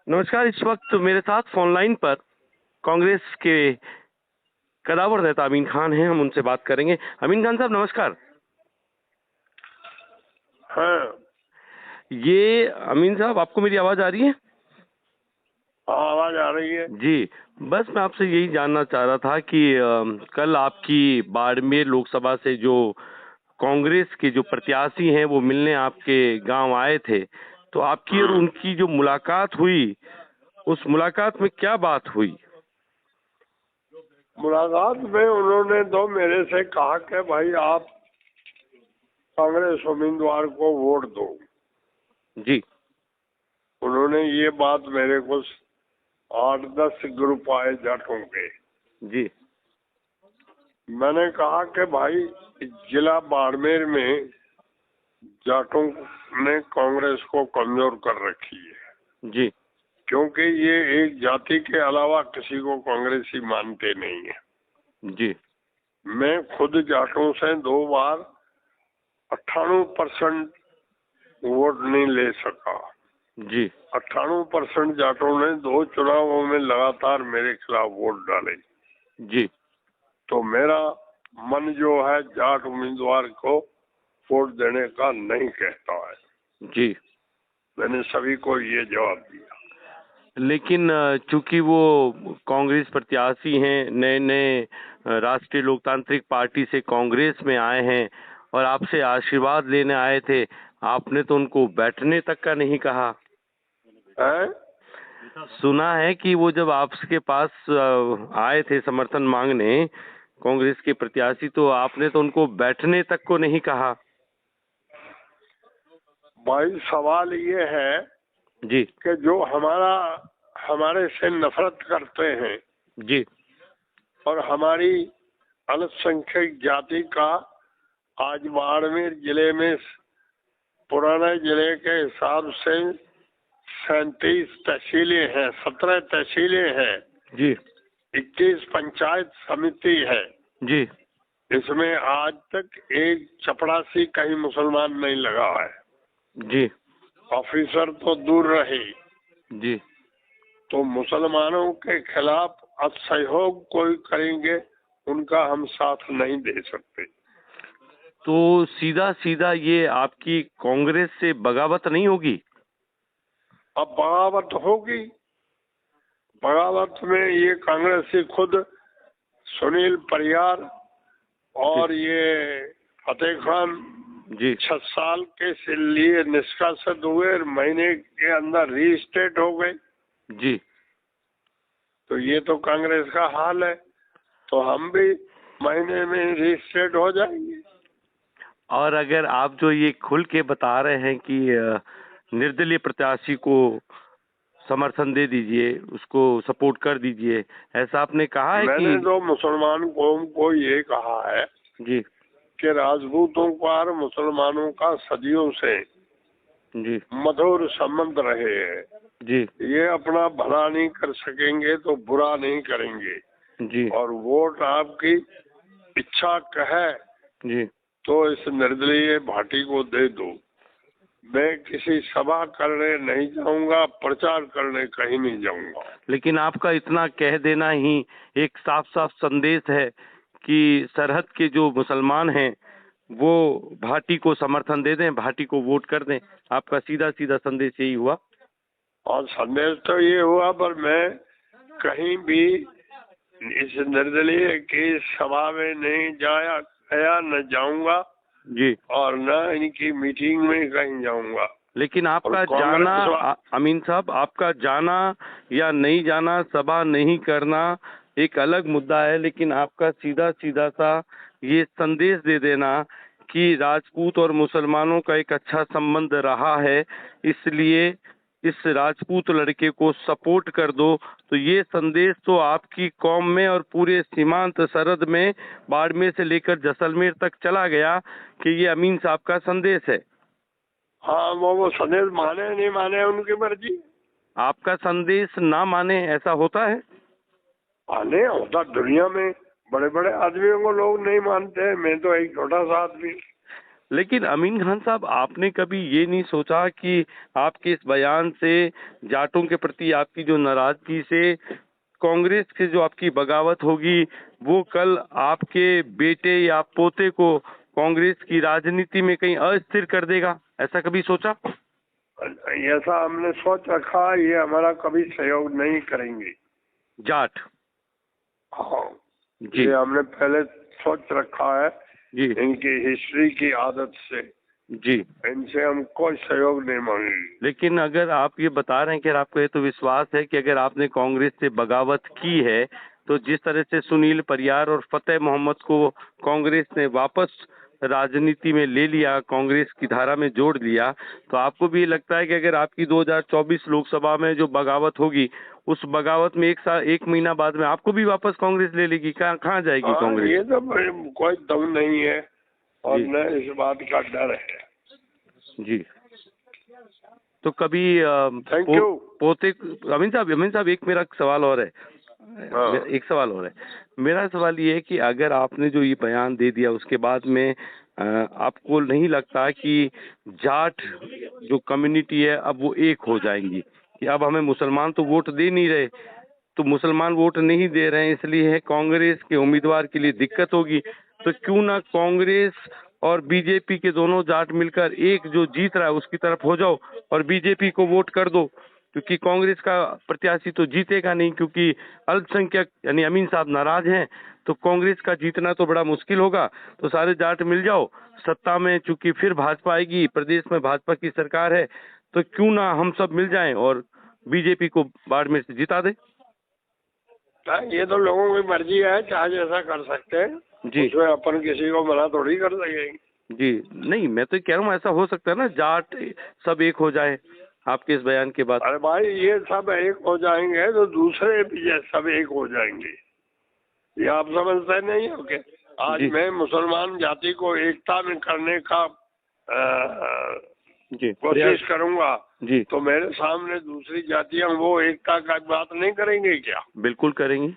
नमस्कार। इस वक्त मेरे साथ फोन लाइन पर कांग्रेस के कदावर नेता अमीन खान हैं। हम उनसे बात करेंगे। अमीन खान साहब नमस्कार। हाँ। ये अमीन साहब, आपको मेरी आवाज आ रही है? हाँ, आवाज आ रही है जी, बस मैं आपसे यही जानना चाह रहा था कि कल आपकी बाड़मेर लोकसभा से जो कांग्रेस के जो प्रत्याशी हैं वो मिलने आपके गांव आए थे, तो आपकी और उनकी जो मुलाकात हुई, उस मुलाकात में क्या बात हुई? मुलाकात में उन्होंने तो मेरे से कहा कि भाई आप कांग्रेस उम्मीदवार को वोट दो। जी उन्होंने ये बात मेरे को 8-10 ग्रुप आए जाटों के। जी मैंने कहा कि भाई जिला बाड़मेर में जाटों ने कांग्रेस को कमजोर कर रखी है, जी क्योंकि ये एक जाति के अलावा किसी को कांग्रेसी मानते नहीं है। जी मैं खुद जाटों से 2 बार 98% वोट नहीं ले सका। जी 98% जाटों ने 2 चुनावों में लगातार मेरे खिलाफ वोट डाले। जी तो मेरा मन जो है जाट उम्मीदवार को वोट देने का नहीं कहता है। जी मैंने सभी को ये जवाब दिया। लेकिन चूंकि वो कांग्रेस प्रत्याशी हैं, नए नए राष्ट्रीय लोकतांत्रिक पार्टी से कांग्रेस में आए हैं और आपसे आशीर्वाद लेने आए थे, आपने तो उनको बैठने तक का नहीं कहा। है? सुना है कि वो जब आपके पास आए थे समर्थन मांगने कांग्रेस के प्रत्याशी, तो आपने तो उनको बैठने तक को नहीं कहा। भाई सवाल ये है जी कि जो हमारे से नफरत करते हैं जी और हमारी अल्पसंख्यक जाति का आज बाड़मेर जिले में पुराने जिले के हिसाब से 37 तहसीलें हैं, 17 तहसीलें हैं, जी 21 पंचायत समिति है। जी इसमें आज तक एक चपरासी कहीं मुसलमान नहीं लगा है। जी ऑफिसर तो दूर रहे। जी तो मुसलमानों के खिलाफ असहयोग कोई करेंगे, उनका हम साथ नहीं दे सकते। तो सीधा सीधा ये आपकी कांग्रेस से बगावत नहीं होगी? अब बगावत होगी। बगावत में ये कांग्रेसी खुद सुनील परियार और ये फतेह खान जी 6 साल के लिए निष्कासित हुए, महीने के अंदर रीस्टेट हो गए। जी तो ये तो कांग्रेस का हाल है, तो हम भी महीने में रीस्टेट हो जाएंगे। और अगर आप जो ये खुल के बता रहे हैं कि निर्दलीय प्रत्याशी को समर्थन दे दीजिए, उसको सपोर्ट कर दीजिए, ऐसा आपने कहा है मैंने कि? तो मुसलमान कौम को ये कहा है जी कि राजपूतों पर मुसलमानों का सदियों से जी मधुर संबंध रहे हैं। जी ये अपना भला नहीं कर सकेंगे तो बुरा नहीं करेंगे। जी और वोट आपकी इच्छा कहे जी तो इस निर्दलीय भाटी को दे दो। मैं किसी सभा करने नहीं जाऊंगा, प्रचार करने कहीं नहीं जाऊंगा। लेकिन आपका इतना कह देना ही एक साफ साफ संदेश है कि सरहद के जो मुसलमान हैं वो भाटी को समर्थन दे दें, भाटी को वोट कर दें। आपका सीधा सीधा संदेश यही हुआ। और संदेश तो ये हुआ, पर मैं कहीं भी इस निर्दलीय की सभा में नहीं गया, न जाऊंगा जी और न इनकी मीटिंग में कहीं जाऊंगा। लेकिन आपका जाना, अमीन साहब, आपका जाना या नहीं जाना, सभा नहीं करना एक अलग मुद्दा है, लेकिन आपका सीधा सीधा सा ये संदेश दे देना कि राजपूत और मुसलमानों का एक अच्छा संबंध रहा है, इसलिए इस राजपूत लड़के को सपोर्ट कर दो, तो ये संदेश तो आपकी कौम में और पूरे सीमांत सरहद में बाड़मेर से लेकर जैसलमेर तक चला गया कि ये अमीन साहब का संदेश है। हाँ, वो संदेश माने नहीं माने उनकी मर्जी। आपका संदेश ना माने ऐसा होता है? माने होता, दुनिया में बड़े बड़े आदमियों को लोग नहीं मानते हैं। मैं तो एक छोटा सा आदमी। लेकिन अमीन खान साहब, आपने कभी ये नहीं सोचा कि आपके इस बयान से जाटों के प्रति आपकी जो नाराजगी से कांग्रेस से जो आपकी बगावत होगी वो कल आपके बेटे या पोते को कांग्रेस की राजनीति में कहीं अस्थिर कर देगा? ऐसा कभी सोचा? ऐसा हमने सोच रखा, ये हमारा कभी सहयोग नहीं करेंगे जाट? हाँ जी ये हमने पहले सोच रखा है। जी इनकी हिस्ट्री की आदत से जी। इनसे हम कोई सहयोग नहीं मांगेंगे। लेकिन अगर आप ये बता रहे हैं कि आपको ये तो विश्वास है कि अगर आपने कांग्रेस से बगावत की है तो जिस तरह से सुनील परियार और फतेह मोहम्मद को कांग्रेस ने वापस राजनीति में ले लिया, कांग्रेस की धारा में जोड़ लिया, तो आपको भी लगता है कि अगर आपकी 2024 लोकसभा में जो बगावत होगी उस बगावत में एक महीना बाद में आपको भी वापस कांग्रेस ले लेगी? कहाँ जाएगी कांग्रेस? ये तो कोई दम नहीं है और न इस बात का डर है जी। तो कभी थैंक यू। पोते अमीन साहब एक मेरा सवाल और है। एक सवाल और है। मेरा सवाल ये है कि अगर आपने जो ये बयान दे दिया उसके बाद में आपको नहीं लगता कि जाट जो कम्युनिटी है अब वो एक हो जाएंगी कि अब हमें मुसलमान तो वोट दे नहीं रहे, तो मुसलमान वोट नहीं दे रहे हैं इसलिए कांग्रेस के उम्मीदवार के लिए दिक्कत होगी, तो क्यों ना कांग्रेस और बीजेपी के दोनों जाट मिलकर एक जो जीत रहा है उसकी तरफ हो जाओ और बीजेपी को वोट कर दो, क्योंकि कांग्रेस का प्रत्याशी तो जीतेगा नहीं, क्योंकि अल्पसंख्यक यानी अमीन साहब नाराज हैं, तो कांग्रेस का जीतना तो बड़ा मुश्किल होगा। तो सारे जाट मिल जाओ सत्ता में, चूंकि फिर भाजपा आएगी, प्रदेश में भाजपा की सरकार है, तो क्यों ना हम सब मिल जाएं और बीजेपी को बाड़मेर से जिता दे। ये तो लोगों की मर्जी है, चाहे जैसा कर सकते हैं जी। उसमें अपन किसी को मना थोड़ी कर सकेंगे। जी नहीं, मैं तो कह रहा हूँ ऐसा हो सकता है ना, जाट सब एक हो जाए आपके इस बयान के बाद। अरे भाई ये सब एक हो जाएंगे तो दूसरे भी सब एक हो जाएंगे, ये आप समझते नहीं हो क्या? आज मैं मुसलमान जाति को एकता में करने का जी कोशिश करूंगा जी, तो मेरे सामने दूसरी जातियां वो एकता का बात नहीं करेंगे क्या? बिल्कुल करेंगी।